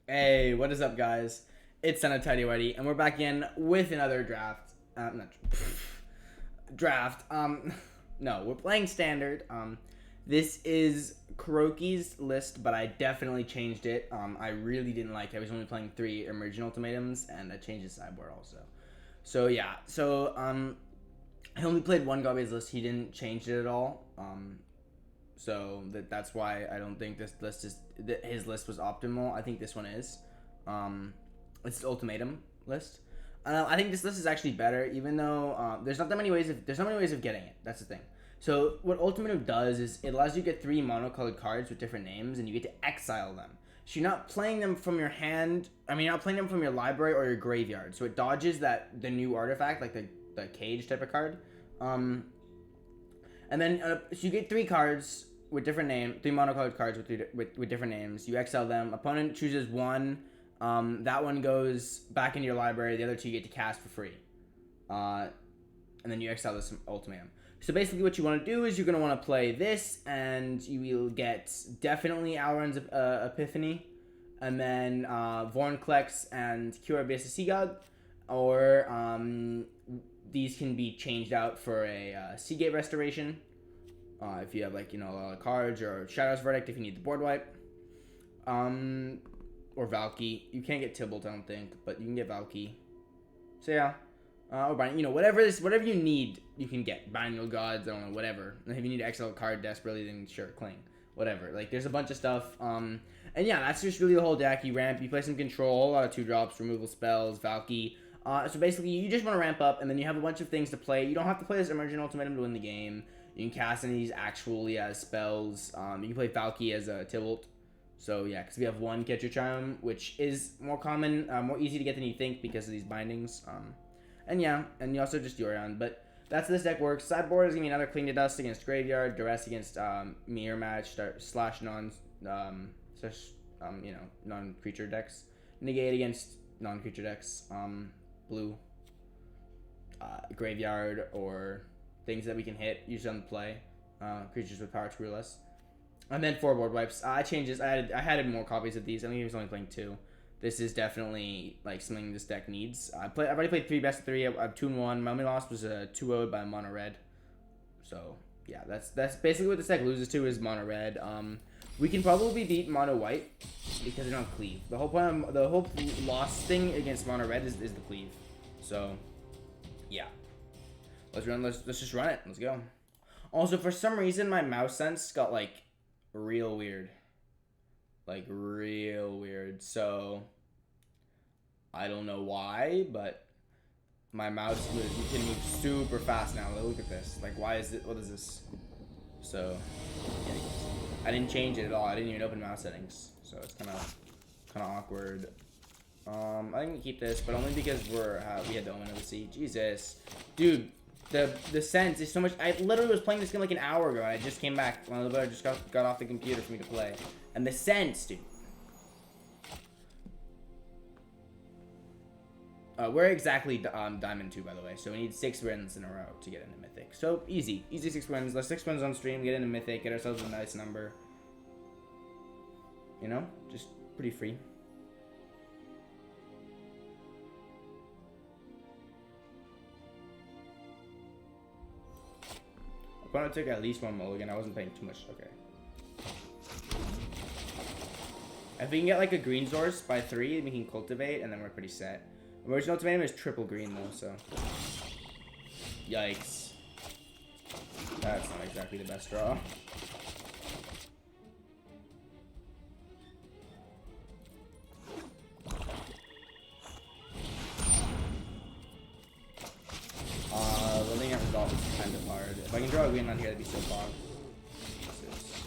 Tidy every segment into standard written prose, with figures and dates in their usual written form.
Hey, what is up, guys? It's Son of Tidy Whitey, and we're back in with another draft. Not draft. No, we're playing standard. This is Kuroki's list, but I definitely changed it. I really didn't like it. I was only playing 3 Emerging Ultimatums, and I changed the sideboard also. So yeah, I only played one Gabe's list. He didn't change it at all. That's why I don't think this list is his list was optimal. I think this one is. It's the Ultimatum list. I think this list is actually better, even though there's not many ways of getting it. That's the thing. So what Ultimatum does is it allows you to get 3 monocolored cards with different names, and you get to exile them. So you're not playing them from your hand. I mean, you're not playing them from your library or your graveyard. So it dodges the new artifact, like the cage type of card. And then so you get 3 cards with different names, 3 monocolored cards with different names. You exile them. Opponent chooses one. That one goes back into your library. The other 2 you get to cast for free. And then you exile this Ultimatum. So basically what you want to do is you're going to want to play this, and you will get definitely Alrund's Epiphany, and then Vorinclex and Cure Abyss of Sea God, or these can be changed out for a Seagate Restoration, if you have a lot of cards, or Shadow's Verdict if you need the board wipe, or Valky. You can't get Tibalt, I don't think, but you can get Valky. So yeah, or Binding, whatever you need, you can get Binding Gods. I don't know, whatever. If you need to exile a card desperately, then sure, Cling, whatever. There's a bunch of stuff. And yeah, that's just really the whole deck. You ramp, you play some control, a lot of 2-drops, removal spells, Valky. So basically, you just want to ramp up, and then you have a bunch of things to play. You don't have to play this Emergent Ultimatum to win the game. You can cast any of these actually as spells. You can play Valky as a Tibalt. So yeah, because we have 1 Catch Your Charm, which is more common, more easy to get than you think because of these bindings. And yeah, and you also just Yorion. But that's how this deck works. Sideboard is going to be another Cling to Dust against Graveyard, Duress against Mirror Match, slash non-creature decks. Negate against non-creature decks. Blue. Graveyard, or things that we can hit, usually on the play. Creatures with power 2 or less. And then 4 board wipes. I changed this. I had more copies of these. I think he was only playing 2. This is definitely something this deck needs. I've already played 3 best of 3. I have 2-1. My only loss was a 2-0 by mono red. So yeah, that's basically what this deck loses to, is mono red. We can probably beat mono white because they don't have cleave. The whole point, the whole loss thing against mono red is the cleave. So yeah, let's just run it. Let's go. Also, for some reason, my mouse sense got real weird. Real weird. So I don't know why, but my mouse can move super fast now. Look at this. Why is it? What is this? So I didn't change it at all. I didn't even open mouse settings, so it's kind of awkward. I think we keep this, but only because we had the Omen of the Sea. Jesus, dude. The sense is so much. I literally was playing this game an hour ago, and I just came back. My little brother just got off the computer for me to play. And the sense, dude. We're exactly Diamond 2, by the way. So we need 6 wins in a row to get into Mythic. So easy 6 wins. Let's 6 wins on stream, get into Mythic, get ourselves a nice number. Just pretty free. Opponent took at least 1 mulligan. I wasn't paying too much. Okay. If we can get a green source by 3, we can cultivate, and then we're pretty set. Original Ultimatum is triple green though, so yikes. That's not exactly the best draw. Living at resolve is kind of hard. If I can draw a green land here, that'd be so fog.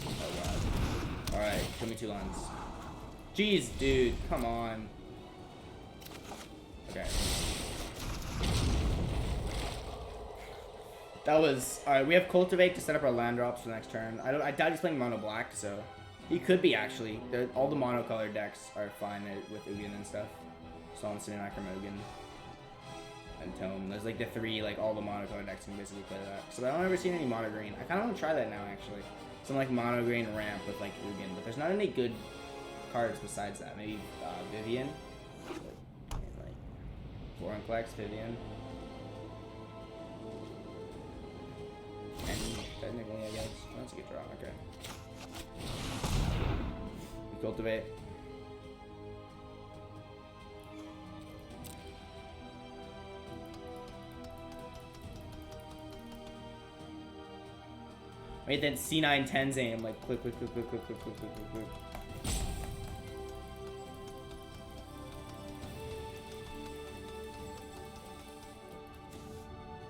Oh god. Alright, give me 2 lands. Jeez, dude, come on. Okay. That was alright. We have Cultivate to set up our land drops for the next turn. I doubt he's playing mono black, so he could be actually. All the monocolored decks are fine with Ugin and stuff. Solon, Sinanakram, Ugin, and Tome. There's the 3 all the monocolored decks can basically play that. So I don't ever seen any mono green. I kind of want to try that now actually. Some mono green ramp with Ugin, but there's not any good cards besides that. Maybe Vivian. Like Vorinclex, Vivian. And technically, I guess. That's a good draw. Okay. We cultivate. Wait, then C9 10's aim, like click.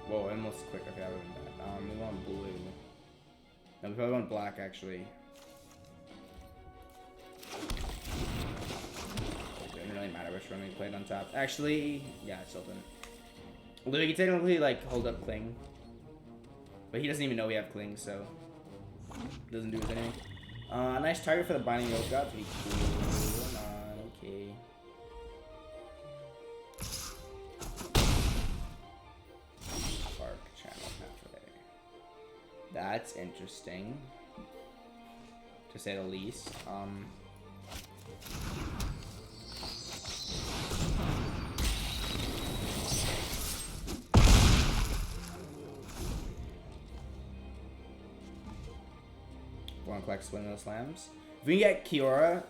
Whoa, I almost clicked. Okay, I would have done that. We want blue. No, we probably want black, actually. It doesn't really matter which one we played on top. Actually, yeah, it's open. Although we can technically, like, hold up Cling. But he doesn't even know we have Cling, so... doesn't do us anything. Nice target for the Binding Oak God to be cool. Come on, okay. Spark Channel Pathway. That's interesting. To say the least. Vorinclex win those slams. If we can get Kiora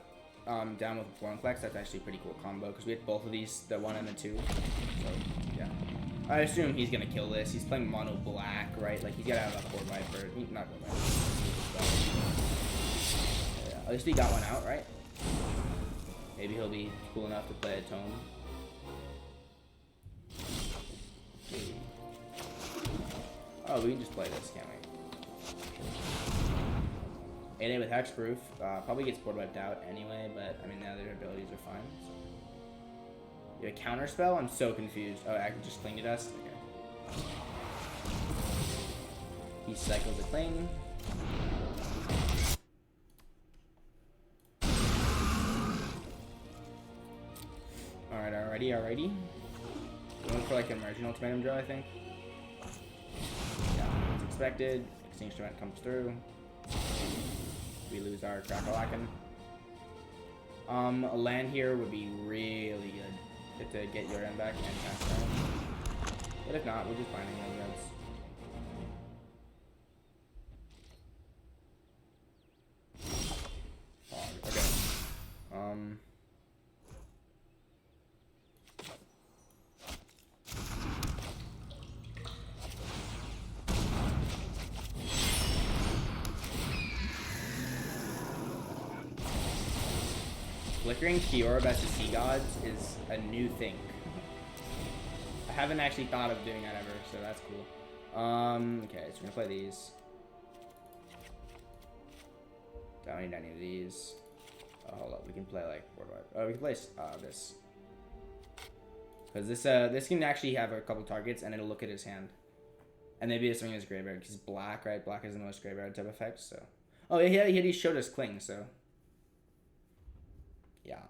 down with Vorinclex, that's actually a pretty cool combo because we had both of these, the 1 and the 2. So yeah, I assume he's gonna kill this. He's playing mono black, right? Like he's gotta have a board wipe or not board wipe. Yeah, at least he got one out, right? Maybe he'll be cool enough to play a tome. Okay. Oh, we can just play this, can't we? 8-8 with Hexproof. Probably gets board wiped out anyway, but I mean, now their abilities are fine. So. You have a counter spell? I'm so confused. Oh, I can just Cling to Dust? Okay. He cycles a Cling. Alright, alrighty. Going for like an Immersion Ultimatum draw, I think. Yeah, it's expected. Extinction Event comes through. We lose our Crackalacken. A land here would be really good to get your end back and transfer. But if not, we're just binding them, guys. Okay. Flickering Kiora versus Sea Gods is a new thing. I haven't actually thought of doing that ever, so that's cool. Okay, so we're gonna play these. Don't need any of these. Oh, hold up, we can play like board wipe. Oh, we can play this. Because this can actually have a couple targets and it'll look at his hand. And maybe it's something in his graveyard, because black, right? Black is the most graveyard type effect, so. Oh, yeah, he showed us Cling, so. Yeah.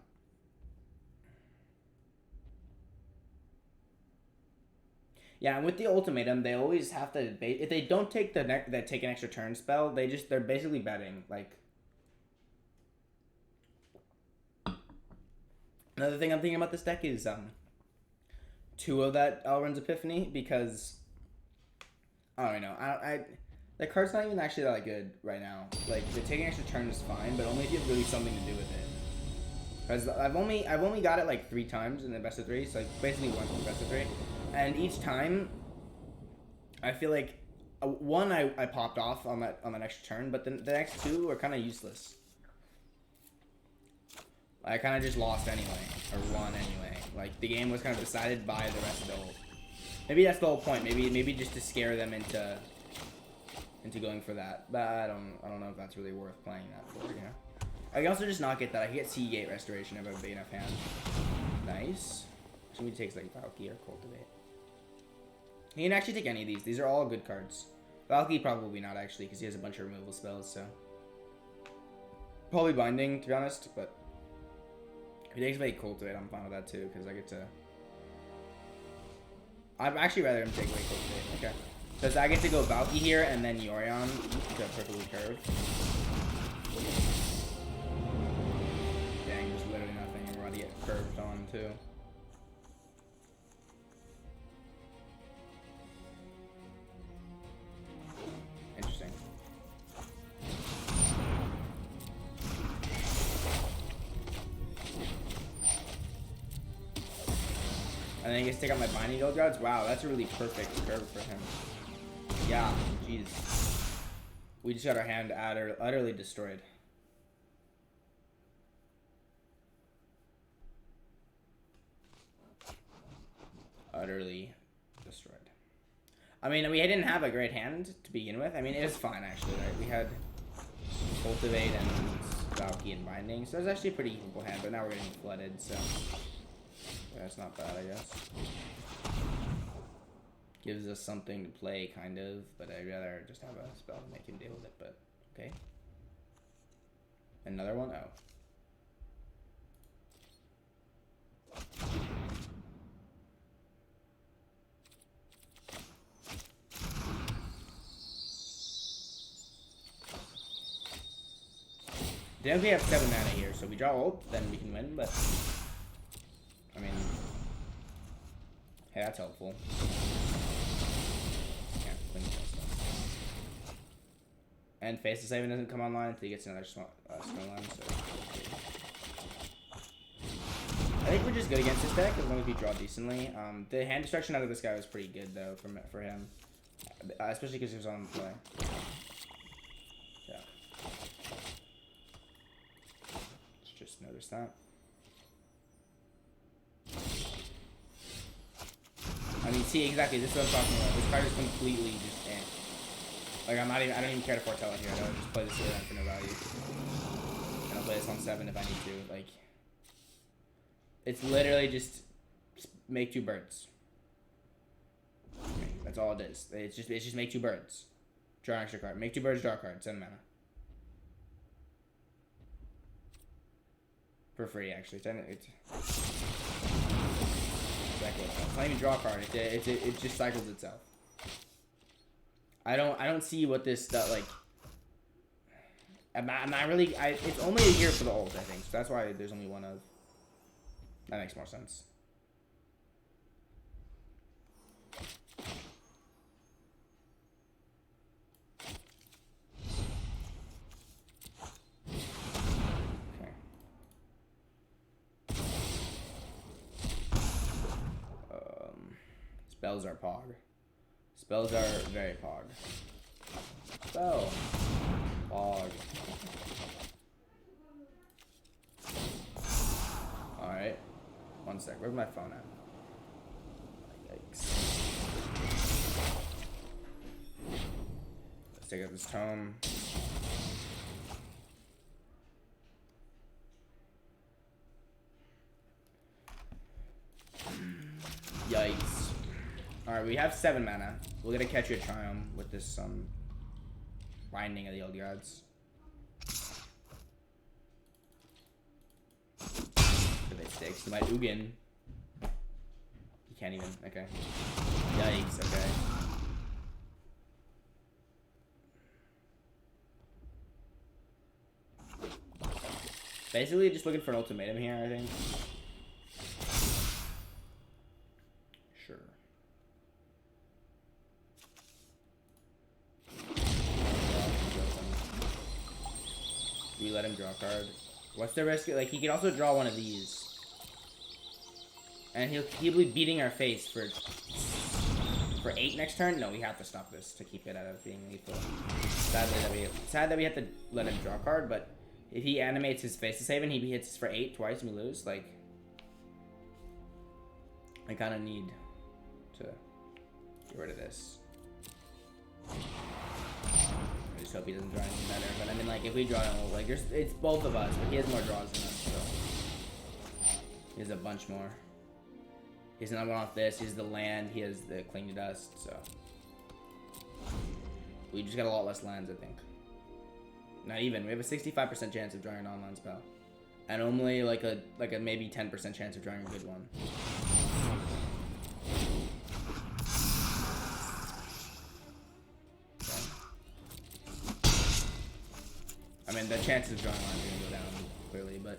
Yeah, and with the Ultimatum, they always have to if they don't take take an extra turn spell, they're basically betting. Like, another thing I'm thinking about this deck is 2 of that Elrond's Epiphany, because I don't know. The card's not even actually that good right now. Like, the taking extra turn is fine, but only if you have really something to do with it. Because I've only got it like 3 times in the best of 3, so like basically once in the best of 3, and each time I feel like one I popped off on that extra turn, but the next 2 are kind of useless. I kind of just lost anyway, or won anyway. Like the game was kind of decided by the rest of the ult. Maybe that's the whole point. Maybe just to scare them into going for that. But I don't know if that's really worth playing that for, you know. I can also just not get that. I can get Seagate Restoration if I have a big enough hand. Nice. Somebody takes like Valky or Cultivate. He can actually take any of these. These are all good cards. Valky probably not actually, because he has a bunch of removal spells, so. Probably Binding, to be honest, but if he takes away Cultivate, I'm fine with that too, because I get to. I'd actually rather him take away Cultivate. Okay. Because I get to go Valky here and then Yorion to perfectly curve. curved on too. Interesting. And then he gets to take out my binding gold guards. Wow, that's a really perfect curve for him. Yeah, jeez. We just got our hand utterly destroyed. Utterly destroyed. I mean, we didn't have a great hand to begin with. I mean, it was fine, actually, right? We had Cultivate and Valky and Binding, so it was actually a pretty equal hand, but now we're getting flooded, so that's not bad, I guess. Gives us something to play, kind of, but I'd rather just have a spell to make him deal with it, but okay. Another one? Oh. Then we have 7 mana here, so if we draw ult, then we can win, but I mean, hey, that's helpful. Yeah, win this stuff. And Face the Saving doesn't come online until he gets another stone line, so I think we're just good against this deck as long as we draw decently. The hand destruction out of this guy was pretty good though for him, especially because he was on the play. Just notice that. I mean, see, exactly, this is what I'm talking about. This card is completely just Like, I don't even care to foretell it here. I'll just play this here for no value. And I'll play this on 7 if I need to. Like, it's literally just make 2 birds. Okay, that's all it is. It's just make 2 birds. Draw an extra card. Make 2 birds, draw a card. 7 mana. For free, actually. It's not even draw a card. It just cycles itself. I don't see what this stuff like. I'm not really. It's only a year for the ult, I think. So that's why there's only one of. That makes more sense. Spells are pog. Spells are very pog. Spell. Pog. Alright. One sec. Where's my phone at? Yikes. Let's take out this tome. Yikes. Alright, we have 7 mana. We're gonna catch your Triumph with this binding of the old gods. If it sticks, you might Ugin. You can't even, okay. Yikes, okay. Basically just looking for an ultimatum here, I think. We let him draw a card. What's the risk? Like, he can also draw one of these. And he'll be beating our face for 8 next turn? No, we have to stop this to keep it out of being lethal. Sad that we have to let him draw a card, but if he animates his face to save and he hits for 8 twice and we lose, like, I kind of need to get rid of this. I just hope he doesn't draw anything better. But I mean, like, if we draw an ult, like, it's both of us, but he has more draws than us, so. He has a bunch more. He has another one off this. He has the land. He has the cling to dust, so. We just got a lot less lands, I think. Not even. We have a 65% chance of drawing an online spell. And only, like a maybe 10% chance of drawing a good one. I mean, the chances of drawing lines are going to go down, clearly, but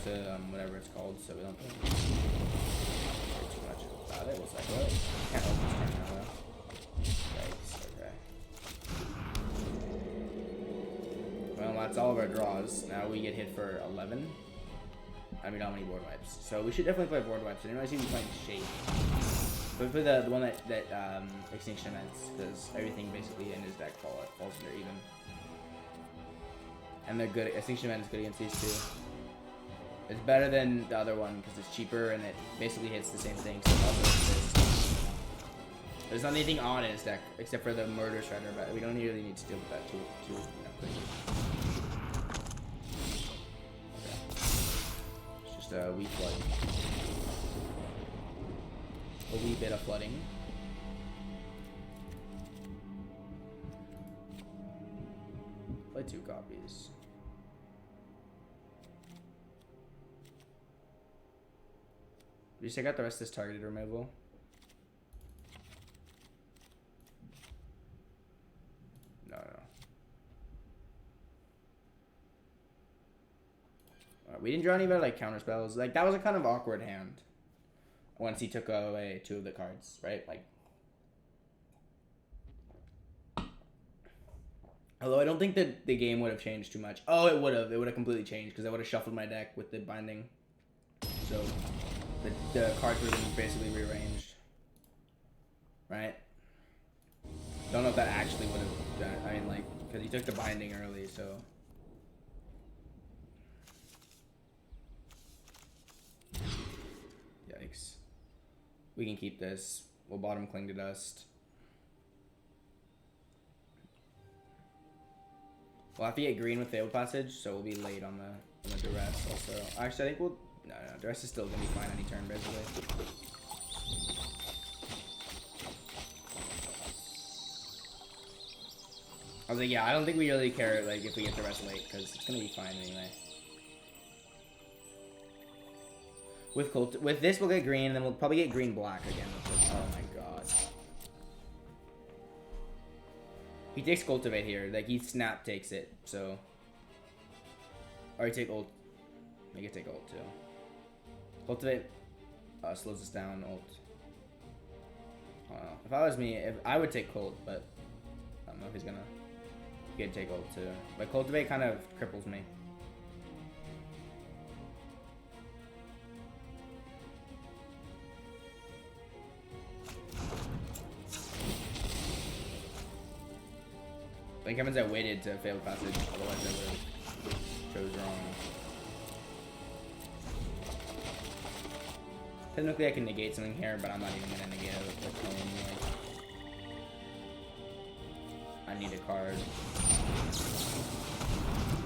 to whatever it's called, so we don't think too much about it. What's that? What? Can't open this right now though. Yikes. Okay. Well, that's all of our draws. Now we get hit for 11. And we don't have any board wipes, so we should definitely play board wipes. I didn't realize he was playing shape. But we play the one that Extinction Events, because everything basically in his deck falls under even. And they're good. Extinction Event is good against these two. It's better than the other one because it's cheaper and it basically hits the same thing. So also there's not anything on his deck except for the Murder Shredder, but we don't really need to deal with that too quickly. Okay. It's just a weak flood. A wee bit of flooding. Play 2 copies. Did you check out the rest of this targeted removal? No. We didn't draw any better like counter spells. Like that was a kind of awkward hand. Once he took away 2 of the cards, right? Like, although I don't think that the game would have changed too much. Oh, it would have. It would have completely changed because I would have shuffled my deck with the binding. So the cards would have been basically rearranged, right? Don't know if that actually would have done it. I mean, like, because he took the binding early, so. Yikes. We can keep this. We'll bottom Cling to Dust. We'll have to get green with Fabled Passage, so we'll be late on the Duress also. Actually, I think we'll... No, Duress is still going to be fine any turn, basically. I was like, yeah, I don't think we really care, like, if we get Duress late, because it's going to be fine anyway. With this, we'll get green, and then we'll probably get green-black again. Oh my god. He takes Cultivate here. Like, he snap takes it, so... Or he take ult. He can take ult, too. Cultivate slows us down, ult. I don't know. If I was me, I would take Cult, but... I don't know if he's gonna... He could take ult, too. But Cultivate kind of cripples me. Like, happens I waited to fail passage, otherwise I would have chose wrong. Technically I can negate something here, but I'm not even gonna negate it with Tone anyway. I need a card.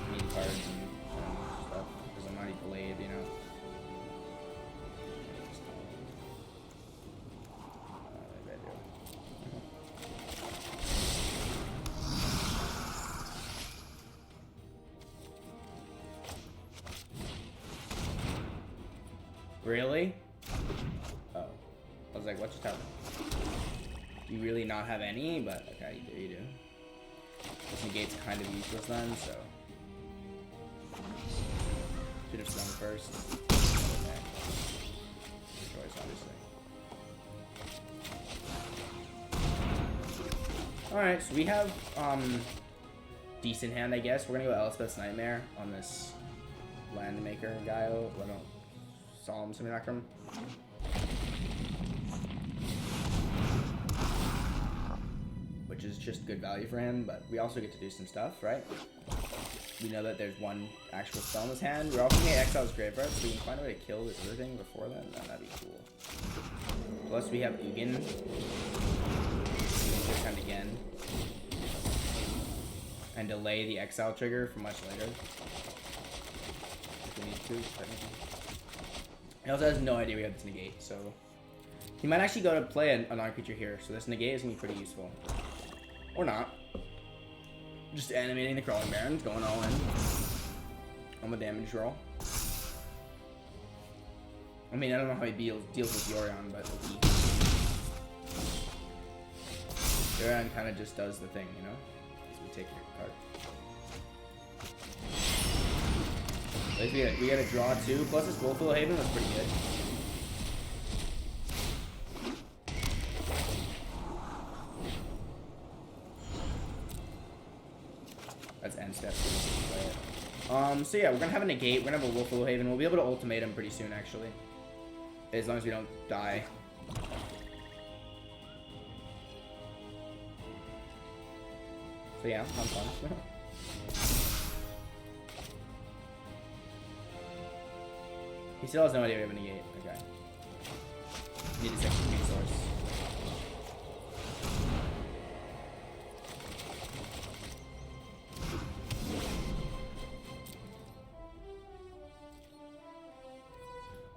I need cards and stuff, because I'm already delayed, you know. Really? Oh. I was like, what just happened? Do you really not have any? But, okay, you do. This negate's kind of useless then, so... Should have swung first. Okay. Good choice, obviously. Alright, so we have, decent hand, I guess. We're gonna go Elspeth's Nightmare on this Landmaker guy. Solemn Simulacrum. Which is just good value for him, but we also get to do some stuff, right? We know that there's one actual spell in his hand. We're also going to exile his Graveyard, so we can find a way to kill this other thing before then. No, that'd be cool. Plus we have Ugin. We can hand again. And delay the exile trigger for much later. If we need to, technically. He also has no idea we have this negate, so... He might actually go to play a non-creature here, so this negate is going to be pretty useful. Or not. Just animating the Crawling Barons, going all in. On the damage roll. I mean, I don't know how he deals with Yorion, but Yorion kind of just does the thing, you know? So we take your card. At least we got a draw too. Plus this Wolfville Haven was pretty good. That's end step. So yeah, we're gonna have a negate. We're gonna have a Wolfville Haven. We'll be able to ultimatum pretty soon, actually, as long as we don't die. So yeah, fun. He still has no idea we have a negate. Okay. Need a second negate source.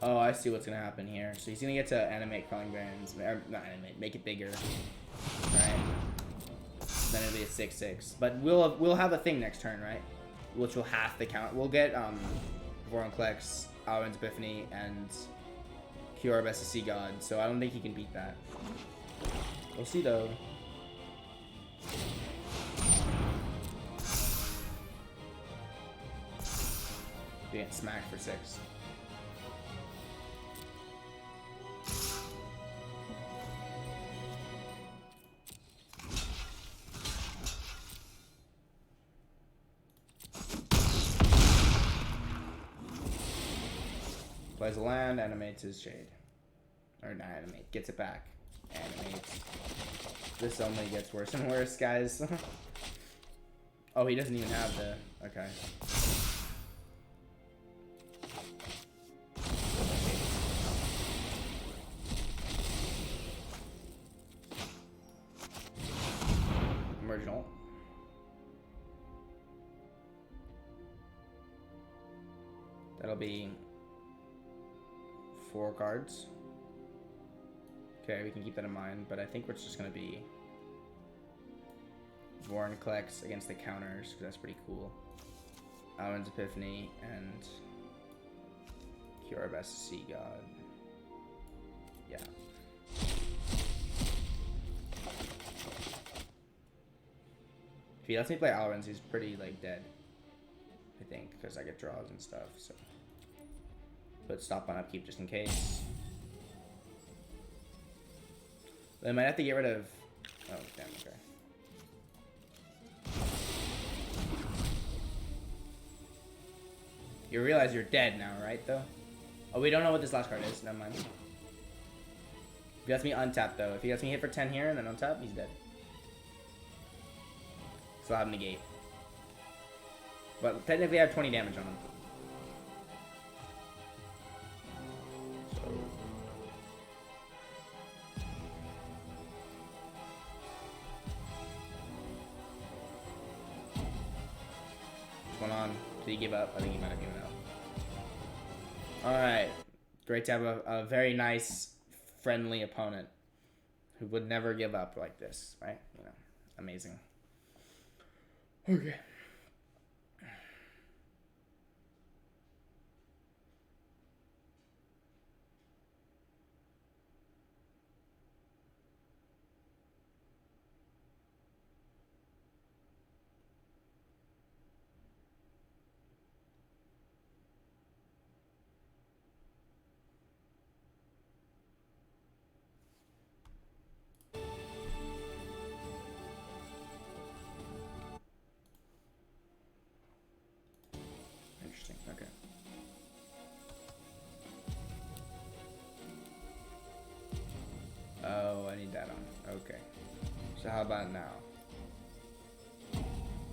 Oh, I see what's gonna happen here. So he's gonna get to animate Crawling Barrens, or not animate, make it bigger. Alright. Then it'll be a 6/6. But we'll have a thing next turn, right? Which will half the count. We'll get Vorinclex, Alwyn's Epiphany, and Cure Best Sea God. So I don't think he can beat that. We'll see though. Being smacked for 6. Plays a land, animates his shade. Or not animate, gets it back. Animates. This only gets worse and worse, guys. Oh, he doesn't even have the... Okay. Emergent. That'll be 4 cards. Okay, we can keep that in mind, but I think it's just going to be Vorinclex against the counters, because that's pretty cool. Alwyn's Epiphany and Cure Best Sea God. Yeah. If he lets me play Alwyn's, he's pretty, like, dead. I think, because I get draws and stuff, so. Put stop on upkeep just in case. They might have to get rid of... Oh, damn, okay. You realize you're dead now, right, though? Oh, we don't know what this last card is. Never mind. If he lets me untap, though. If he lets me hit for 10 here and then untap, he's dead. So I'll have negate. But technically I have 20 damage on him. What's going on? Did he give up? I think he might have given up. Alright. Great to have a very nice, friendly opponent who would never give up like this, right? You know, amazing. Okay. Okay. Oh, I need that on. Okay. So how about now?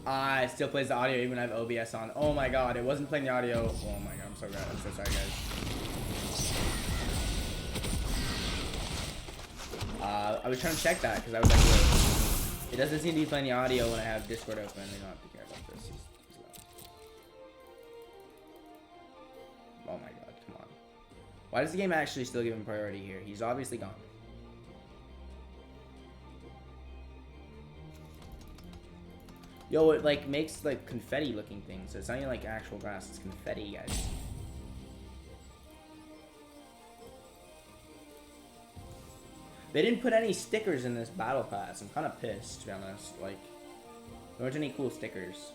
Ah, it still plays the audio even when I have OBS on. Oh my god, it wasn't playing the audio. Oh my god, I'm so glad. I'm so sorry, guys. I was trying to check that because I was like, wait. It doesn't seem to be playing the audio when I have Discord open. They don't have to care about this. He's low. Oh my god, come on. Why does the game actually still give him priority here? He's obviously gone. Yo, it like makes like confetti looking things. So it's not even like actual grass, it's confetti, guys. They didn't put any stickers in this battle pass. I'm kind of pissed, to be honest. Like, there weren't any cool stickers.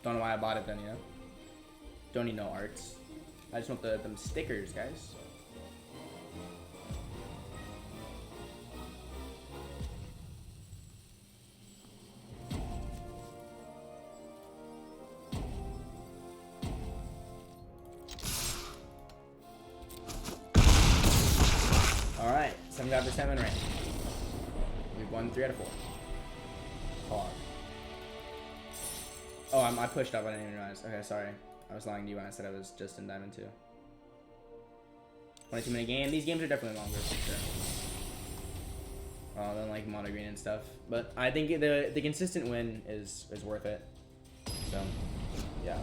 Don't know why I bought it then, you know? Don't need no arts. I just want them stickers, guys. Alright, 75% rank. We've won 3 out of 4. Hard. Oh, I pushed up, I didn't even realize. Okay, sorry. I was lying to you when I said I was just in Diamond 2. 22-minute game. These games are definitely longer, for sure. Than like Mono Green and stuff. But I think the consistent win is worth it. So, yeah.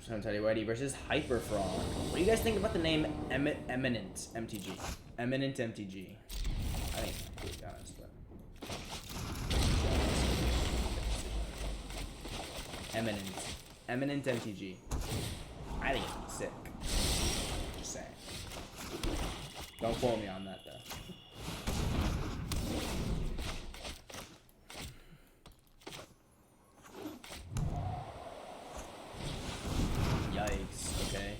So I'm telling you, Whitey versus Hyperfrog. What do you guys think about the name Eminent MTG? Eminent MTG. I think it's pretty honest, but. Eminent MTG. I think it's sick. Just saying. Don't quote me on that though. Yikes, okay.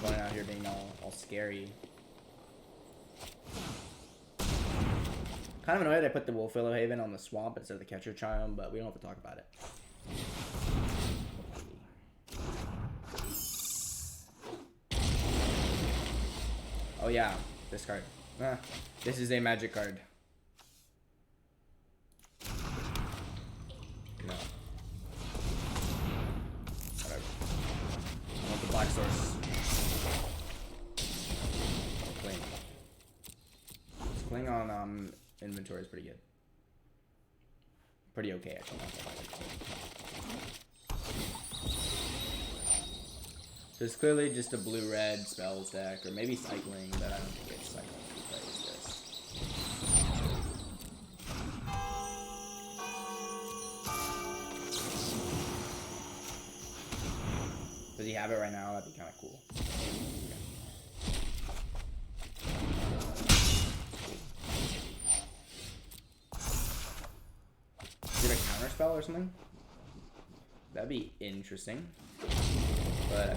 Going out here being all scary. Kind of annoyed I put the Wolfwillow Haven on the swamp instead of the Catcher Charm, but we don't have to talk about it. Oh yeah, this card. This is a magic card. No. Whatever. I want the black source. Cling. Cling on inventory is pretty good. Pretty okay, actually. So it's clearly just a blue-red spells deck, or maybe cycling, but I don't think it's cycling who plays this. Does he have it right now? That'd be kind of cool. Is it a counter spell or something? That'd be interesting. But I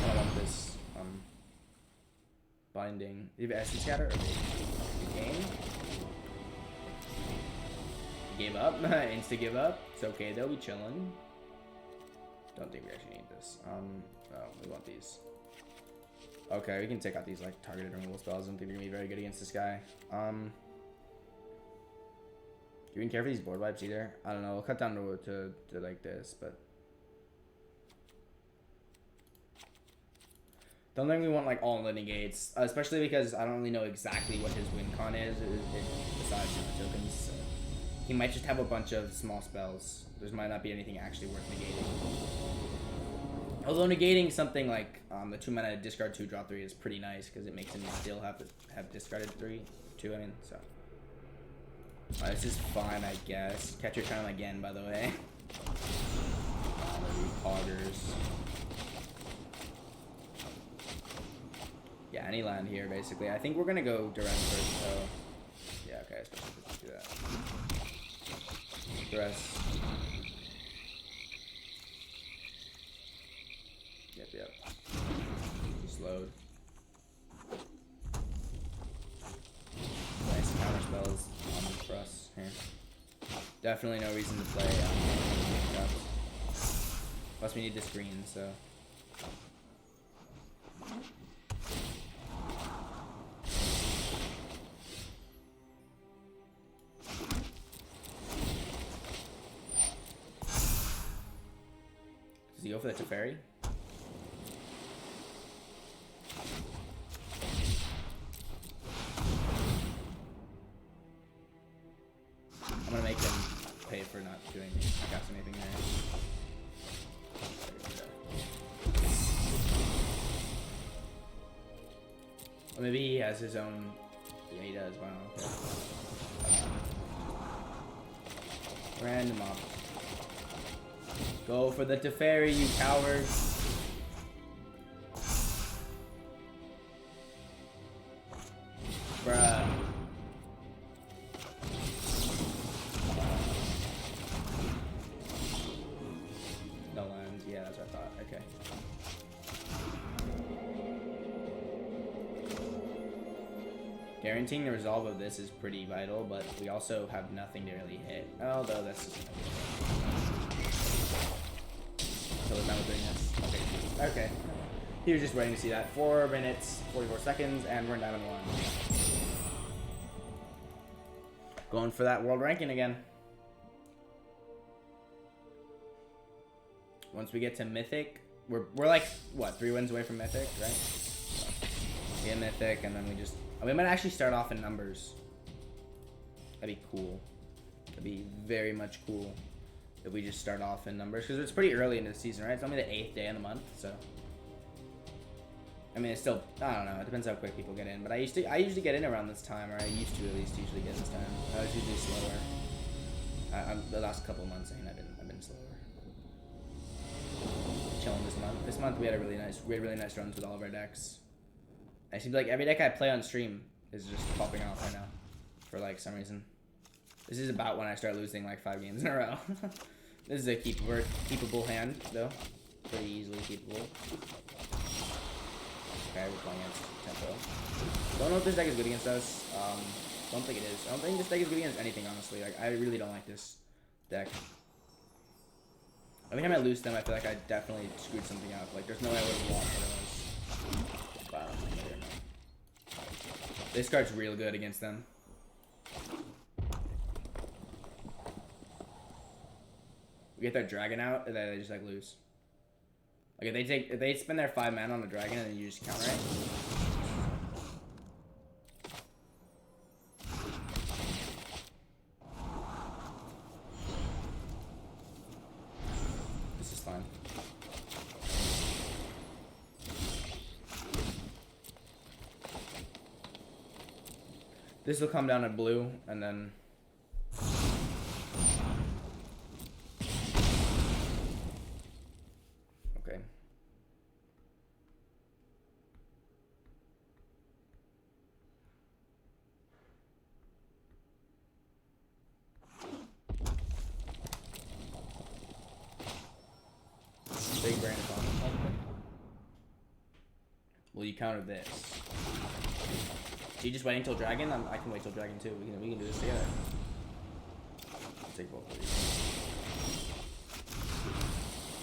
don't want this binding. Do you have SD scatter or game? Gave up. Insta give up. It's okay, they'll be chilling. Don't think we actually need this. Oh, we want these. Okay, we can take out these like targeted removal spells. I don't think they're gonna be very good against this guy. Do you even care for these board wipes either? I don't know. We'll cut down to like this, but don't think we want like all the negates, especially because I don't really know exactly what his win con is. Besides tokens, so he might just have a bunch of small spells. There might not be anything actually worth negating. Although negating something like the 2-mana discard 2 draw 3 is pretty nice because it makes him still have discarded 2. I mean, so. This is fine, I guess. Catcher Charm again, by the way. Poggers. Yeah, any land here, basically. I think we're gonna go Durant first, so. Yeah, okay, I suppose we could do that. Duress. Yep. Slowed. Nice counter spells for us here. Definitely no reason to play. Plus we need this green, so. Does he go for the Teferi? I'm gonna make him pay for not doing casting anything there. Or maybe he has his own. Yeah, he does. Wow. Okay. Random up. Go for the Teferi, you cowards. Bruh. No lands. Yeah, that's what I thought. Okay. Guaranteeing the resolve of this is pretty vital, but we also have nothing to really hit. Although that's just so it's not doing this. Okay. Okay. He was just waiting to see that. 4 minutes, 44 seconds, and we're down in 1. Going for that world ranking again. Once we get to mythic, we're like what, 3 wins away from mythic, right? So, get mythic, and then we might actually start off in numbers. That'd be cool. That'd be very much cool if we just start off in numbers, because it's pretty early into the season, right? It's only the 8th day of the month, so. I mean, it's still, I don't know, it depends how quick people get in, but I usually get in around this time, or I used to at least usually get this time. I was usually slower. The last couple of months, I mean, I've been slower. Chilling this month. This month we had really nice runs with all of our decks. I seem like every deck I play on stream is just popping off right now, for like some reason. This is about when I start losing like 5 games in a row. This is a keepable hand though, pretty easily keepable. Okay, we're playing against Tempo. Don't know if this deck is good against us. Don't think it is. I don't think this deck is good against anything, honestly. Like, I really don't like this deck. Every time I lose them, I feel like I definitely screwed something up. Like, there's no way I would have lost otherwise. Wow, I don't know. This card's real good against them. We get their dragon out, and then they just like lose. Like if they spend their 5 mana on a dragon and then you just counter it. This is fine. This will come down to blue and then. Big brain upon it. Well, you counter this. So you just waiting till dragon? I can wait till dragon too. We can do this together. I'll take both of these.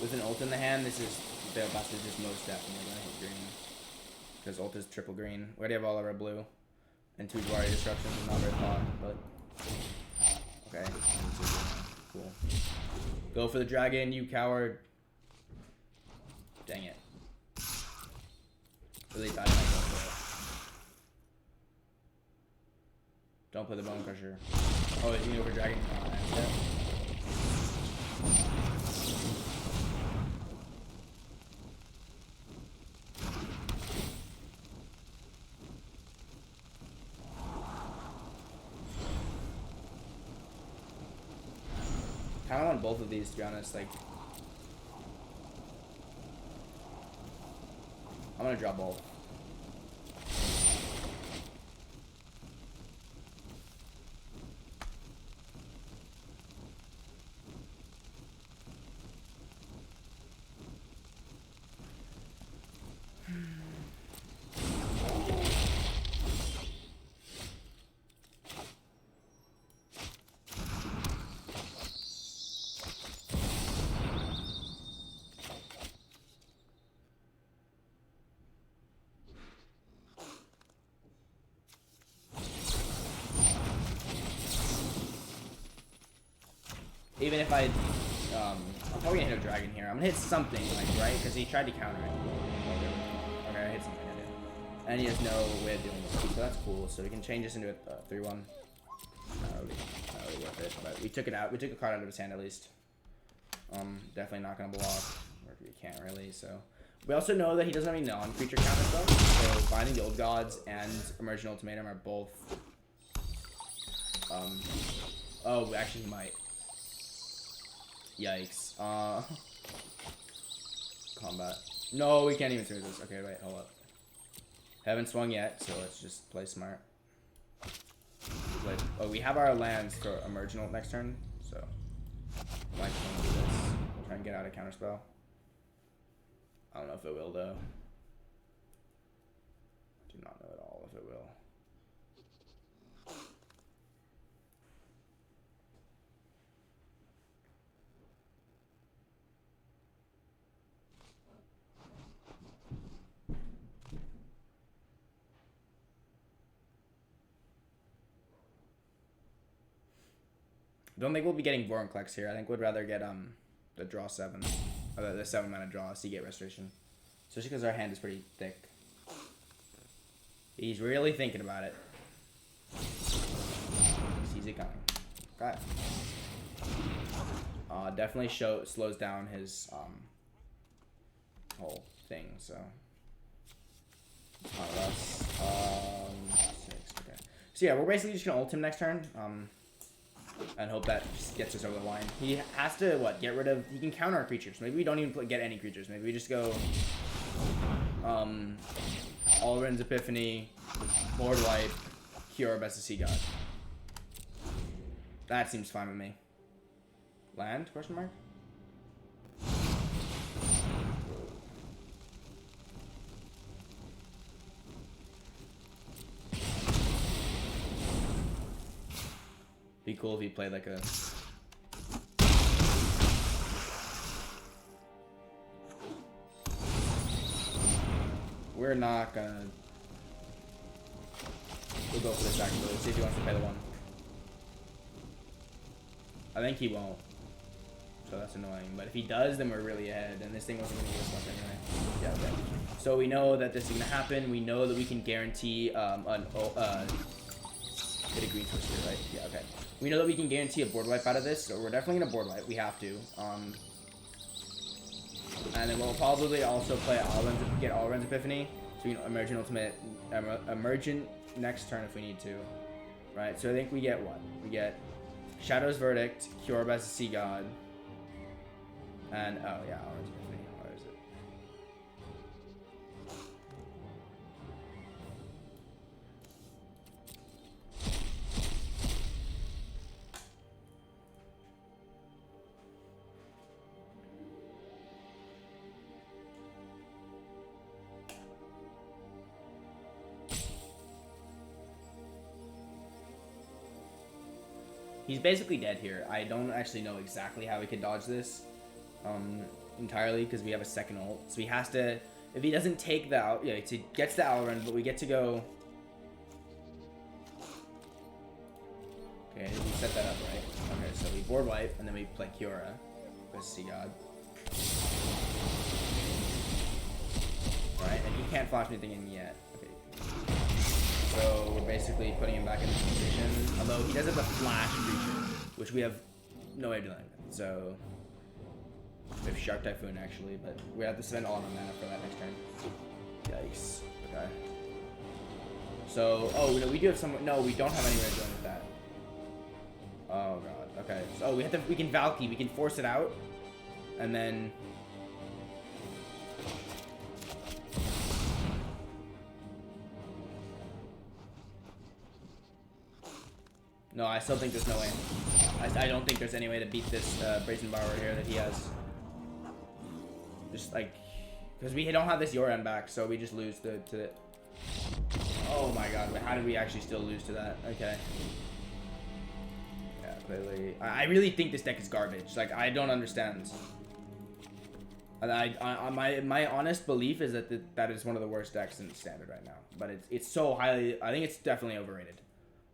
With an ult in the hand, this is the bust is just most definitely gonna hit green. Because ult is triple green. We already have all of our blue. And 2 Dwari destructions is not very fun, but okay. Cool. Go for the dragon, you coward. Dang it. Really bad. Don't play the bone crusher. Oh, is he over dragon? Yeah. Kind of want both of these, to be honest. Like, I'm gonna drop both. Even if I'm probably gonna hit a dragon here. I'm gonna hit something, like, right? Because he tried to counter it. Okay, I hit something, I did. And he has no way of dealing with it, so that's cool. So we can change this into a 3-1. Not really worth it, but we took it out. We took a card out of his hand at least. Definitely not gonna block, or we can't really. So we also know that he doesn't have any non-creature counter stuff. So Binding the Old Gods and Emergent Ultimatum are both. Oh, actually, he might. Yikes. Combat. No, we can't even through this. Okay, wait, hold up. Haven't swung yet, so let's just play smart. Like, oh, we have our lands for emergent next turn, so might do this. Try and get out of counterspell. I don't know if it will though. Do not know at all if it will. Don't think we'll be getting Vorinclex here. I think we'd rather get the draw 7, or the 7 mana draw, Seagate Restoration, especially because our hand is pretty thick. He's really thinking about it. He sees it coming. Okay. Definitely slows down his whole thing. So. That's 6. Okay. So yeah, we're basically just gonna ult him next turn. And hope that just gets us over the line. He has to, what, get rid of... He can counter our creatures. Maybe we don't even get any creatures. Maybe we just go... Alrund's Epiphany, Board Wipe, Cure Best of Sea God. That seems fine with me. Land? Question mark? Be cool if he played like a... We're not gonna... We'll go for this actually. Let's see if he wants to play the 1. I think he won't. So that's annoying. But if he does, then we're really ahead. And this thing wasn't gonna give us much anyway. Yeah, okay. So we know that this is gonna happen. We know that we can guarantee it agrees with here, right? Yeah, okay. We know that we can guarantee a board wipe out of this, so we're definitely gonna board wipe. We have to. And then we'll probably also play get Alrund's Epiphany, so we can emergent next turn if we need to, right? So I think we get what? We get Shadow's Verdict, Cure Best of Sea God, and oh yeah, Alrund's Epiphany. Where is it? He's basically dead here. I don't actually know exactly how we could dodge this entirely because we have a second ult. So he has to, if he doesn't take the out, yeah, he gets the Alrund, but we get to go. Okay, we set that up right. Okay, so we board wipe and then we play Kiora with Sea God. Right, and he can't flash anything in yet. So we're basically putting him back in this position. Although he does have a flash creature, which we have no way of dealing with. So we have Shark Typhoon actually, but we have to spend all of our mana for that next turn. Yikes. Okay. So no, we do have some. No, we don't have any way of dealing with that. Oh god. Okay. So we can Valky. We can force it out, and then. No, I still think there's no way. I don't think there's any way to beat this Brazen Borrower here that he has. Just like, because we don't have this Yoran back, so we just lose to it. Oh my god, how did we actually still lose to that? Okay. Yeah, clearly. I really think this deck is garbage. Like, I don't understand. My honest belief is that that is one of the worst decks in Standard right now. But it's so highly, I think it's definitely overrated.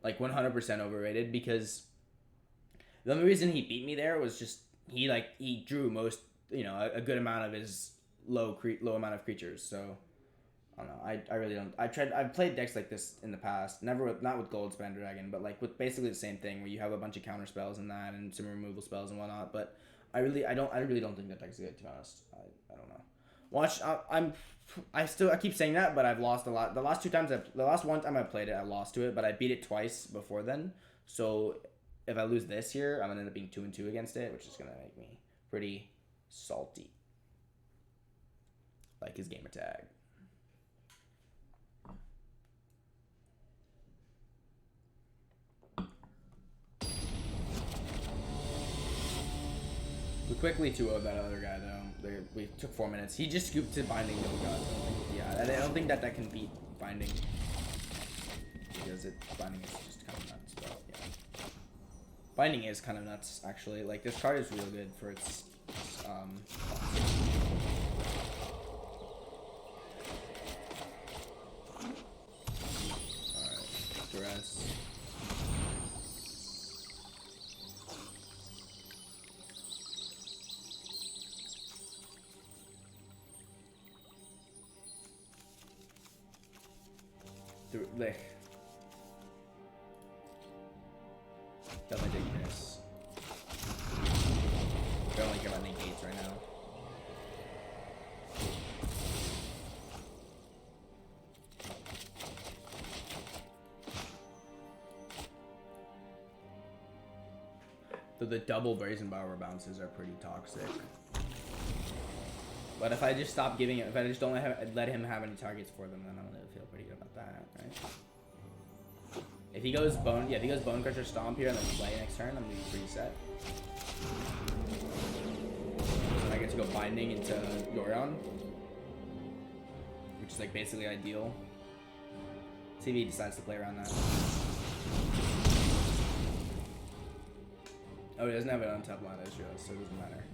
Like 100% overrated, because the only reason he beat me there was just he drew most, a good amount of his low amount of creatures. So I don't know. I really don't. I've played decks like this in the past. Not with Goldspan Dragon, but like with basically the same thing where you have a bunch of counter spells and that and some removal spells and whatnot. But I really don't think that deck's good, to be honest. I don't know. Watch. I keep saying that, but I've lost a lot. The last one time I played it, I lost to it, but I beat it twice before then. So if I lose this year, I'm gonna end up being 2-2 against it, which is gonna make me pretty salty. Like his gamer tag. quickly 2-0 that other guy though. We took 4 minutes. He just scooped to binding. Oh god. Yeah, I don't think that can beat binding. Because binding is just kind of nuts. But yeah, binding is kind of nuts actually. Like this card is real good for its Alright, dress. Like, definitely taking this. I don't really care about negates right now. The double brazen power bounces are pretty toxic. But if I just stop giving it, if I just don't let him have any targets for them, then I'm gonna feel pretty good about that, right? If he goes bone, yeah, if he goes bone crusher stomp here and then play next turn, I'm gonna be pretty set. So I get to go binding into Yorion, which is like basically ideal. See if he decides to play around that. Oh, he doesn't have it on top line, that's true, so it doesn't matter.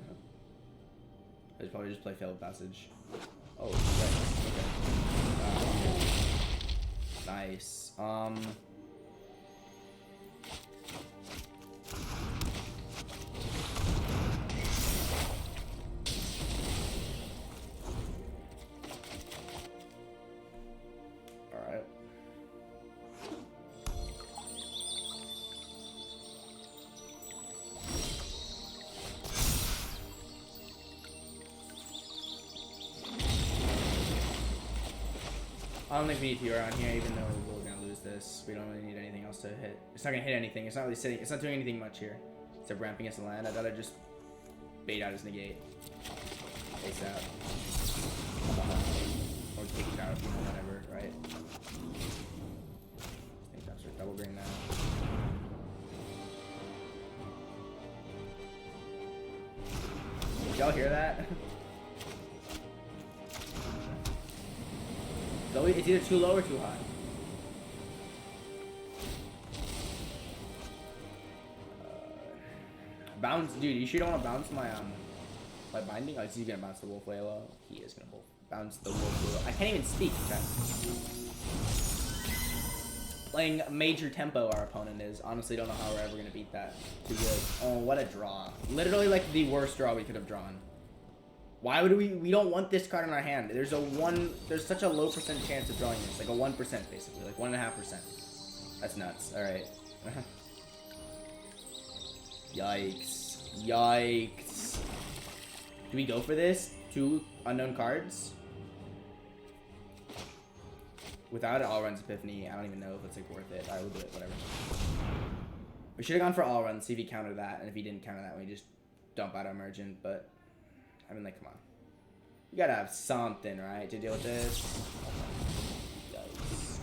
I should probably just play failed passage. Oh, right. Okay. Nice. Alright. I don't think we need to around here, even though we're gonna lose this. We don't really need anything else to hit. It's not gonna hit anything. It's not really sitting. It's not doing anything much here. Except ramping us to land. I'd rather just bait out his negate. Face out. Or kick it out, you know, whatever, right? I think that's double green now. Did y'all hear that? It's either too low or too high. Bounce, dude. You sure don't want to bounce my binding? Oh, is he gonna bounce the wolf way low? He is gonna bounce the wolf way low. I can't even speak. Okay. Playing major tempo, our opponent is. Honestly, don't know how we're ever gonna beat that. Too good. Oh, what a draw! Literally, like the worst draw we could have drawn. Why would we don't want this card in our hand. There's such a low percent chance of drawing this. Like a 1% basically. Like 1.5%. That's nuts. Alright. Yikes. Yikes. Do we go for this? 2 unknown cards? Without it, all runs Epiphany. I don't even know if it's like worth it. I will do it, whatever. We should have gone for all runs, see if he countered that, and if he didn't counter that, we just dump out our Emergent, but I mean, like, come on. You gotta have something, right, to deal with this. Yikes.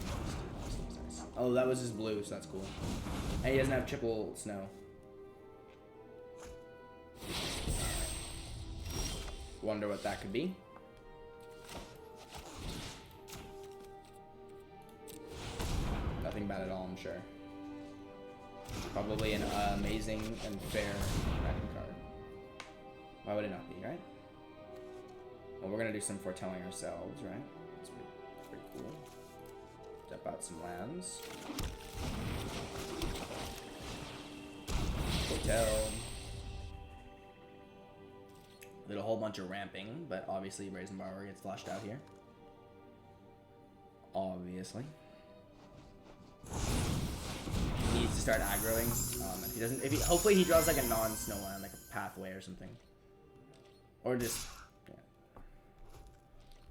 Oh, that was his blue, so that's cool. And he doesn't have triple snow. Wonder what that could be. Nothing bad at all, I'm sure. Probably an amazing and fair Kraken card. Why would it not be, right? Well, we're gonna do some foretelling ourselves, right? That's pretty cool. Step out some lands. Foretell. Did a whole bunch of ramping, but obviously Brazen Borrower gets flushed out here. Obviously. He needs to start aggroing. If he doesn't, hopefully he draws like a non-snow land, like a pathway or something. Or just, yeah.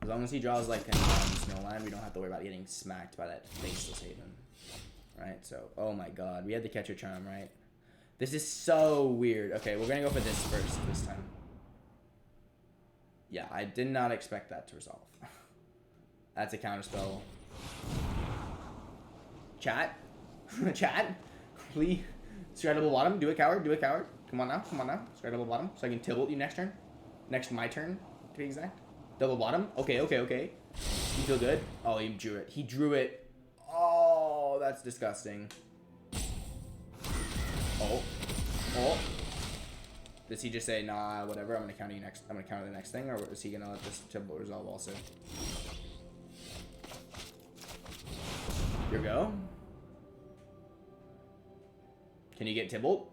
As long as he draws like a non-snow land, we don't have to worry about getting smacked by that faceless Haven. Right, so, oh my god, we had the Catcher Charm, right? This is so weird. Okay, we're gonna go for this first this time. Yeah, I did not expect that to resolve. That's a counterspell. Chat? Chat? Please? Scratchable bottom? Do it, coward? Do it, coward? Come on now. Come on now. Start double bottom. So I can tibalt you next turn. Next my turn, to be exact. Double bottom. Okay, okay, okay. You feel good? Oh, he drew it. He drew it. Oh, that's disgusting. Oh. Oh. Does he just say, nah, whatever, I'm gonna counter you next, I'm gonna counter the next thing, or is he gonna let this tibalt resolve also? Here we go. Can you get tibalt?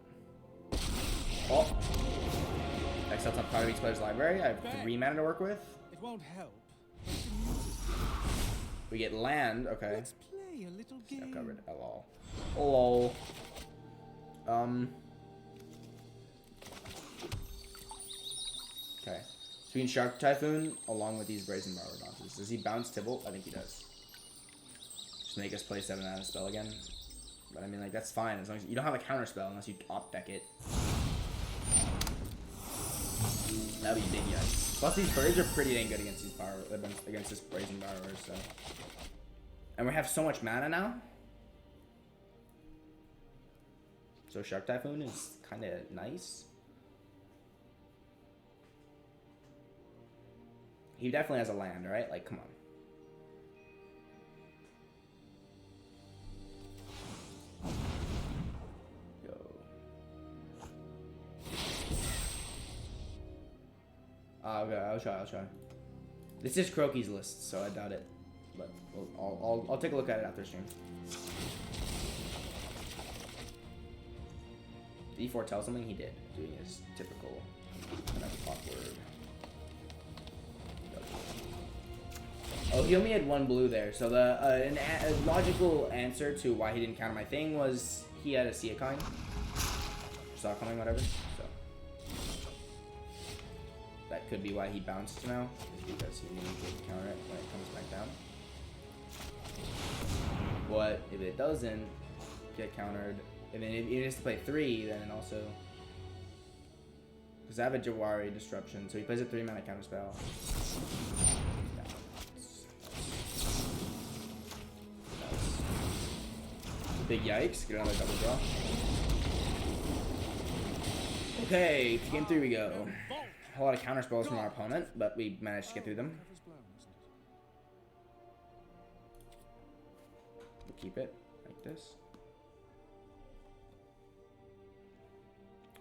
Oh. Exile top card of each player's library. I have 3 mana to work with. It won't help. We get land, okay. Let's play a little game. I've covered. LOL. LOL. Okay. So we can Shark Typhoon along with these Brazen Barrow bounces. Does he bounce Tibalt? I think he does. Just make us play 7 mana spell again. But I mean, like, that's fine as long as you don't have a counter spell unless you top deck it. That'd be big, yes. Plus, these birds are pretty dang good against these against this Brazen Borrowers, so. And we have so much mana now. So Shark Typhoon is kind of nice. He definitely has a land, right? Like, come on. Go. Okay, I'll try. This is Croaky's list, so I doubt it. But I'll take a look at it after stream. Did E4 tell something? He did, doing his typical kind of awkward. Oh, he only had 1 blue there. So a logical answer to why he didn't counter my thing was he had a Sia coin. Saw coming, whatever. So that could be why he bounced now, is because he needed to counter it when it comes back down. But if it doesn't get countered, and then if he has to play 3, then also. Because I have a Jawari Disruption, so he plays a 3 mana counter spell. Big yikes, get another double draw. Okay, to game 3 we go. A lot of counter spells from our opponent, but we managed to get through them. We'll keep it like this.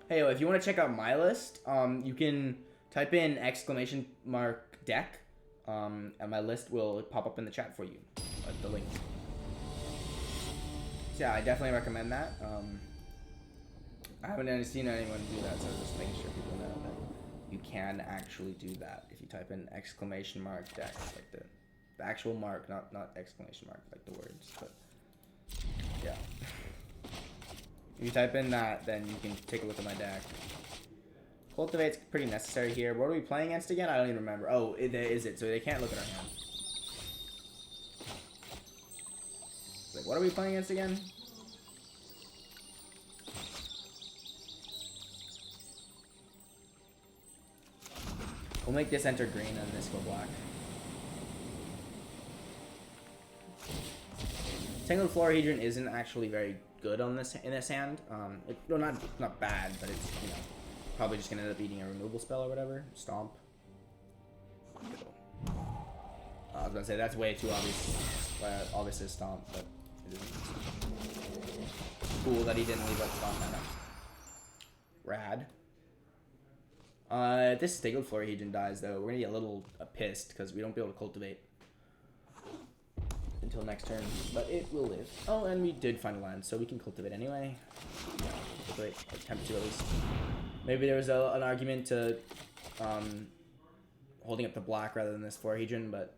Hey, if you want to check out my list, you can type in !deck, and my list will pop up in the chat for you. The link. So yeah, I definitely recommend that. I haven't seen anyone do that, so just making sure people know that you can actually do that if you type in !deck, like the actual mark, not exclamation mark, like the words. But yeah, if you type in that, then you can take a look at my deck. Cultivate's pretty necessary here. What are we playing against again? I don't even remember. Oh, is it? So they can't look at our hand. Like, what are we playing against again? We'll make this enter green and this go black. Tangled Florahedron isn't actually very good on this in this hand. No, not bad, but it's, you know, probably just gonna end up eating a removal spell or whatever. Stomp. I was gonna say that's way too obvious. Obviously stomp, but it isn't. Cool that he didn't leave up stomp mana. Rad. If this Tangled Florahedron dies, though, we're gonna get a little pissed because we won't be able to cultivate until next turn, but it will live. Oh, and we did find a land, so we can cultivate anyway. Yeah, cultivate, attempt to at least. Maybe there was an argument to holding up the black rather than this Florahedron, but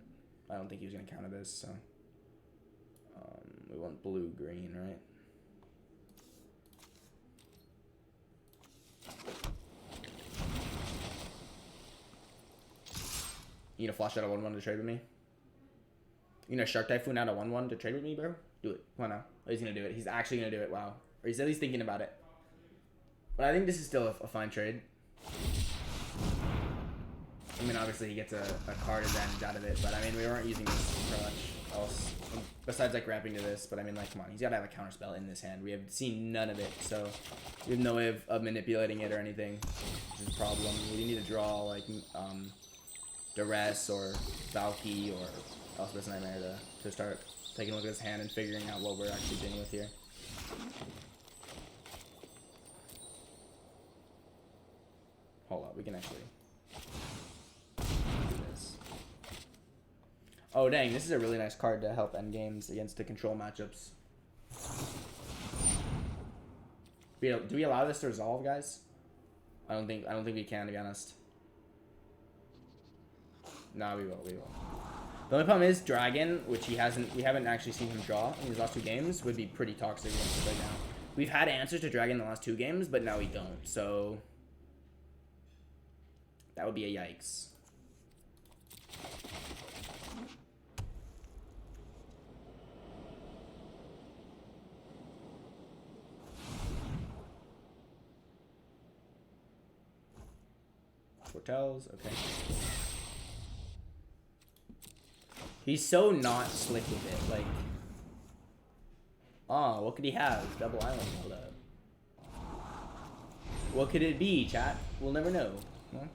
I don't think he was gonna counter this, so we want blue-green, right? You gonna flash out a 1/1 to trade with me? You gonna Shark Typhoon out a 1/1 to trade with me, bro? Do it. Come on now. Oh, he's gonna do it. He's actually gonna do it. Wow. Or he's at least thinking about it. But I think this is still a fine trade. I mean, obviously he gets a card advantage out of it, but I mean, we weren't using this for much else Besides like ramping to this, but I mean like come on, he's gotta have a counter spell in this hand. We have seen none of it, so we have no way of manipulating it or anything. Which is a problem. We need to draw like Duress or Valky or Elspeth's Nightmare to start taking a look at his hand and figuring out what we're actually dealing with here. Hold up, we can actually do this. Oh dang, this is a really nice card to help end games against the control matchups. Do we allow this to resolve, guys? I don't think we can, to be honest. Nah, we will. The only problem is Dragon, which we haven't actually seen him draw in his last 2 games, would be pretty toxic against us right now. We've had answers to Dragon in the last 2 games, but now we don't, so that would be a yikes. Foretells, okay. He's so not slick with it, like. Oh, what could he have? Double island held up. What could it be, chat? We'll never know. Huh?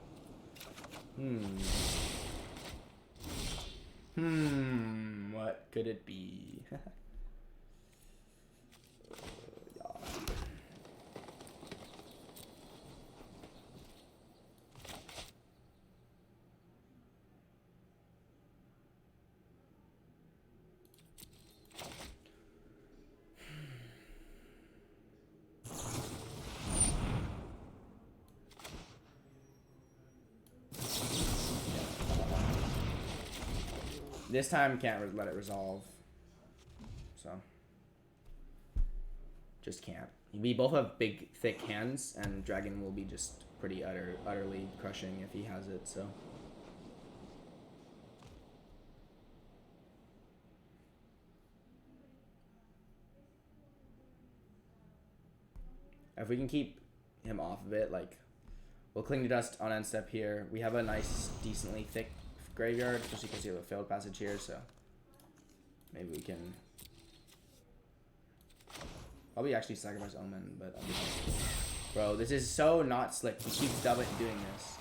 What could it be? This time can't let it resolve. So just can't. We both have big, thick hands, and Dragon will be just pretty utterly crushing if he has it. So if we can keep him off of it, like we'll Cling to Dust on end step here. We have a nice, decently thick graveyard, especially because you have a failed passage here, so maybe we can probably actually sacrifice Omen, but bro, this is so not slick. He keeps doing this.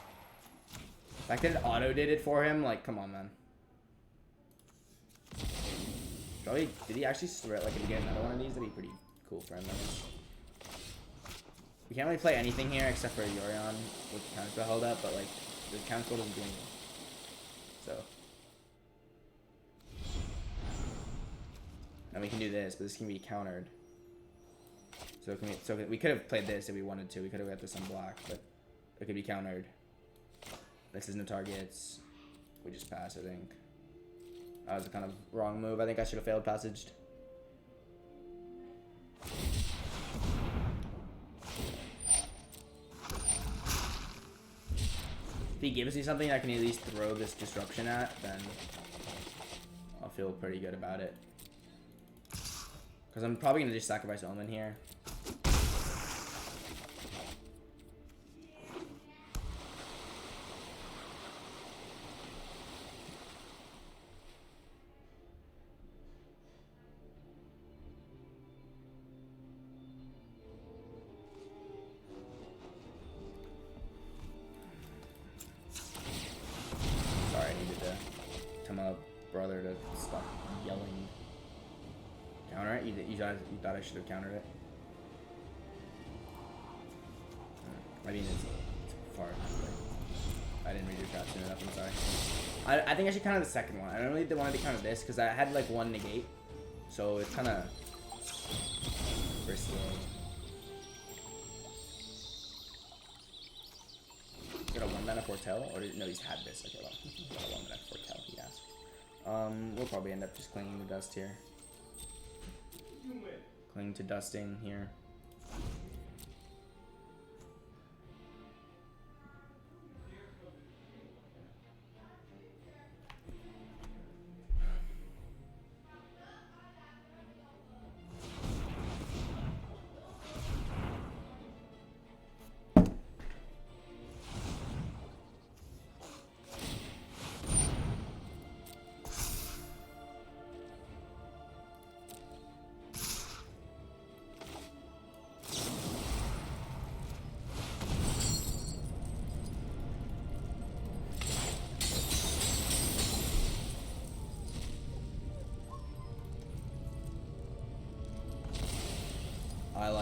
The fact that it auto did it for him, like, come on, man. Probably, did he actually like if we get another one of these? That'd be pretty cool for him. We can't really play anything here except for Yorion with the counter spell held up, but like the counter spell doesn't do anything. So, and we can do this, but this can be countered. So we could have played this if we wanted to. We could have got this on black, but it could be countered. This is no targets. We just pass, I think. That was a kind of wrong move. I think I should have failed passaged. If he gives me something I can at least throw this disruption at, then I'll feel pretty good about it. Because I'm probably going to just sacrifice Omen here. Brother to stop yelling. Counter it? You thought I should have countered it? I mean, it's far. I didn't read your chat soon enough, I'm sorry. I think I should counter the second one. I don't really want to counter this because I had like one negate. So it's kind of risky. Got a 1-mana Foretell? Or no, he's had this. Okay, well, got a 1-mana Foretell, he asked. We'll probably end up just clinging to dust here. Cling to dusting here.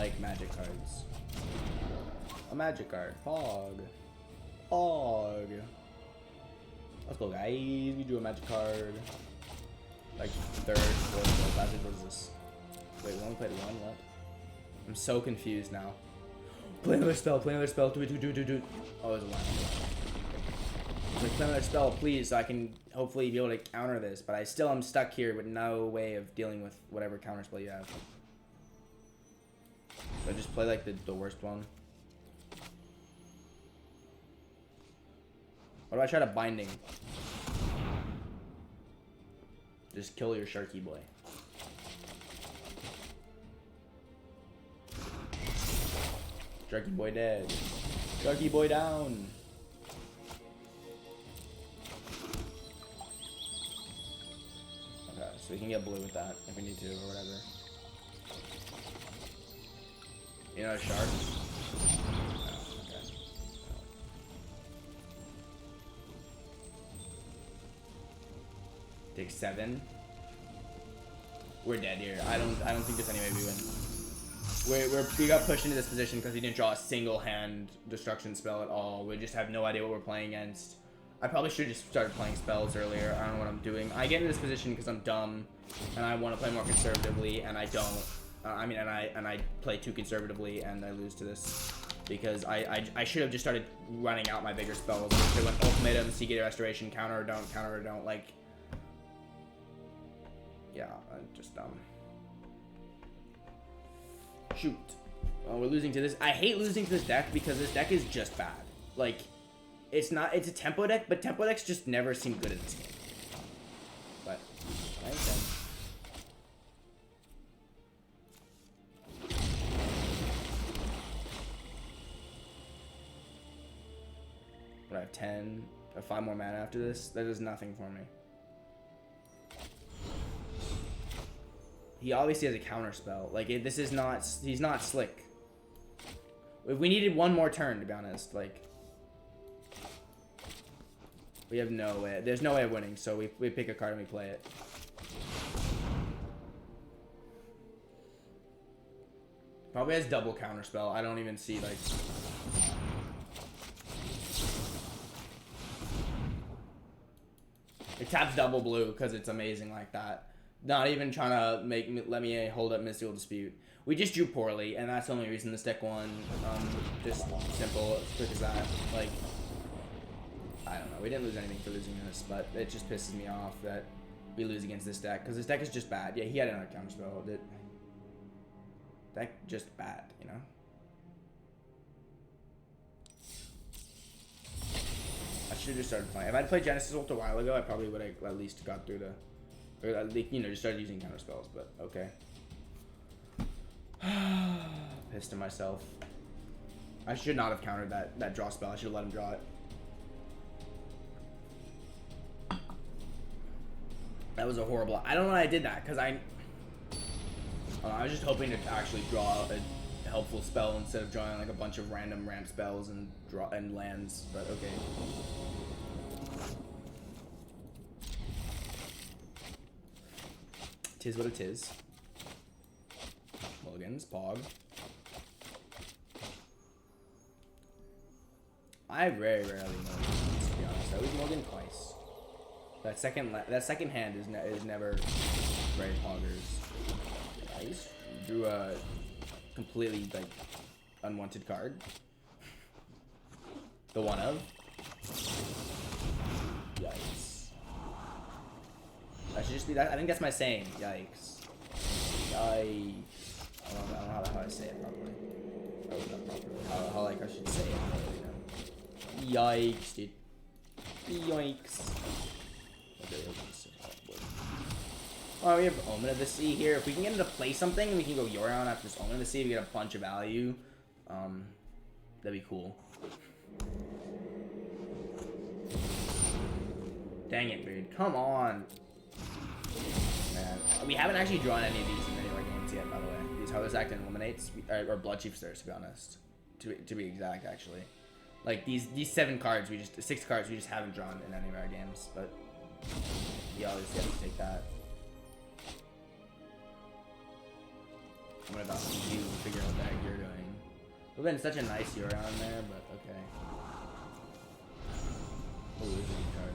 like magic cards. A magic card. Pog. Pog. Let's go, guys. We drew a magic card. Like third, fourth, last. What is this? Wait, we only played one? What? I'm so confused now. Play another spell. Play another spell. Do it. Oh, there's a line. Like, play another spell, please, so I can hopefully be able to counter this. But I still am stuck here with no way of dealing with whatever counter spell you have. So I just play like the worst one. What do I try to binding? Just kill your Sharky boy. Sharky boy dead. Sharky boy down. Okay, so we can get blue with that if we need to or whatever. You know, a shark? Oh, okay. Take 7. We're dead here. I don't think there's any way we win. We got pushed into this position because he didn't draw a single hand destruction spell at all. We just have no idea what we're playing against. I probably should have just started playing spells earlier. I don't know what I'm doing. I get into this position because I'm dumb and I want to play more conservatively, and I don't. And I play too conservatively and I lose to this because I should have just started running out my bigger spells. I should have went Ultimatum, Seagate Restoration, counter or don't, like. Yeah, I'm just dumb. Shoot. Oh, we're losing to this. I hate losing to this deck because this deck is just bad. Like, it's a tempo deck, but tempo decks just never seem good in this game. But, I understand. But I have 10, I have 5 more mana after this. That does nothing for me. He obviously has a counter spell. Like, this is not, he's not slick. If we needed one more turn, to be honest, like, we have no way. There's no way of winning, so we pick a card and we play it. Probably has double counter spell. I don't even see, like. It taps double blue because it's amazing like that. Not even trying to let me hold up Mystical Dispute. We just drew poorly, and that's the only reason this deck won. Just simple, as quick as that. Like, I don't know. We didn't lose anything for losing this, but it just pisses me off that we lose against this deck because this deck is just bad. Yeah, he had another counter spell. Deck just bad, you know. I should have just started playing. If I'd played Genesis Ult a while ago, I probably would have at least got through the. Or, you know, just started using counter spells, but okay. Pissed at myself. I should not have countered that draw spell. I should have let him draw it. That was a horrible. I don't know why I did that because I was just hoping to actually draw a helpful spell instead of drawing like a bunch of random ramp spells and lands. But okay. Tis what it is. Mulligans, Pog. I very rarely mulligan, to be honest. I always mulligan twice. That second hand is never very poggers. I just drew a completely like unwanted card. The one of. Yikes. That should just be that. I think that's my saying. Yikes. Yikes. I don't know how to say it properly. Not properly. How like I should say it. You know. Yikes, dude. Yikes. Oh, we have Omen of the Sea here. If we can get him to play something, we can go Yorion after this Omen of the Sea. We get a bunch of value. That'd be cool. Dang it, dude. Come on. Man. We haven't actually drawn any of these in any of our games yet, by the way. These Heartless Act and Eliminates, or Blood Chief Stirs, to be honest. To be exact, actually. Like, these 7 cards, 6 cards we just haven't drawn in any of our games, but you always have to take that. I'm gonna bounce you and figure out what the heck you're doing. It would have been such a nice Euro on there, but okay. Oh, there's a good card.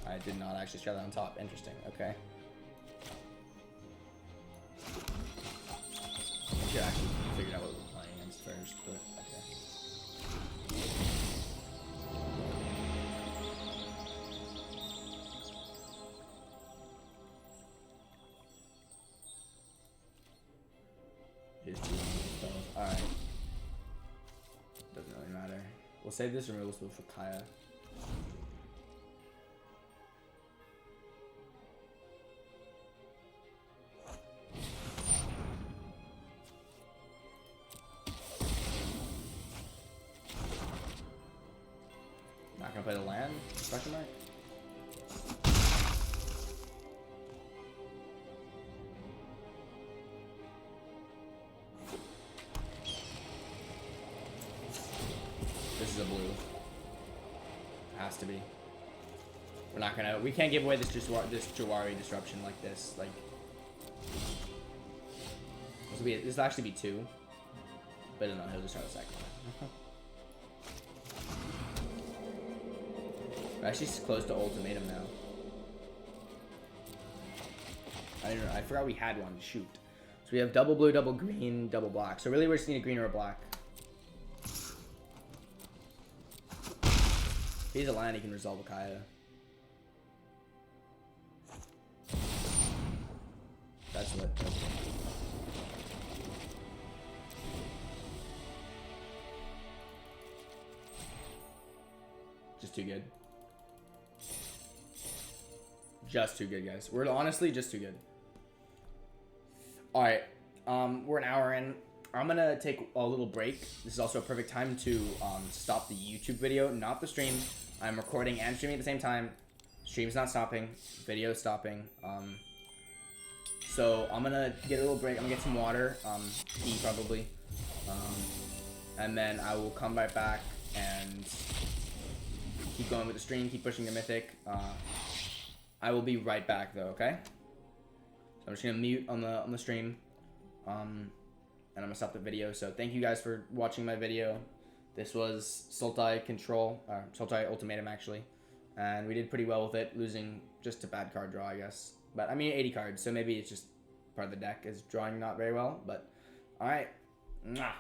I did not actually try that on top. Interesting. Okay. I should actually figure out what we're playing against first, but okay. Here's two spells. Alright. Doesn't really matter. We'll save this removal spell for Kaya. Not gonna play the land? Question mark? This is a blue. Has to be. We're not gonna. We can't give away this Jawari disruption like this. Like this will actually be 2. But no, he'll just try the second one. We're actually close to Ultimatum now. I don't know. I forgot we had one. Shoot. So we have double blue, double green, double black. So really, we're just need a green or a black. If he's a land, he can resolve a Kaya. That's lit. Just too good. Just too good, guys. We're honestly just too good. Alright. We're an hour in. I'm gonna take a little break. This is also a perfect time to stop the YouTube video, not the stream. I'm recording and streaming at the same time. Stream's not stopping. Video's stopping. So I'm gonna get a little break. I'm gonna get some water. Tea probably. And then I will come right back and keep going with the stream, keep pushing the mythic. I will be right back though, okay? So I'm just gonna mute on the stream. And I'm gonna stop the video. So thank you guys for watching my video. This was Sultai Sultai Ultimatum actually. And we did pretty well with it, losing just a bad card draw, I guess. But I mean 80 cards, so maybe it's just part of the deck is drawing not very well, but alright. Mwah.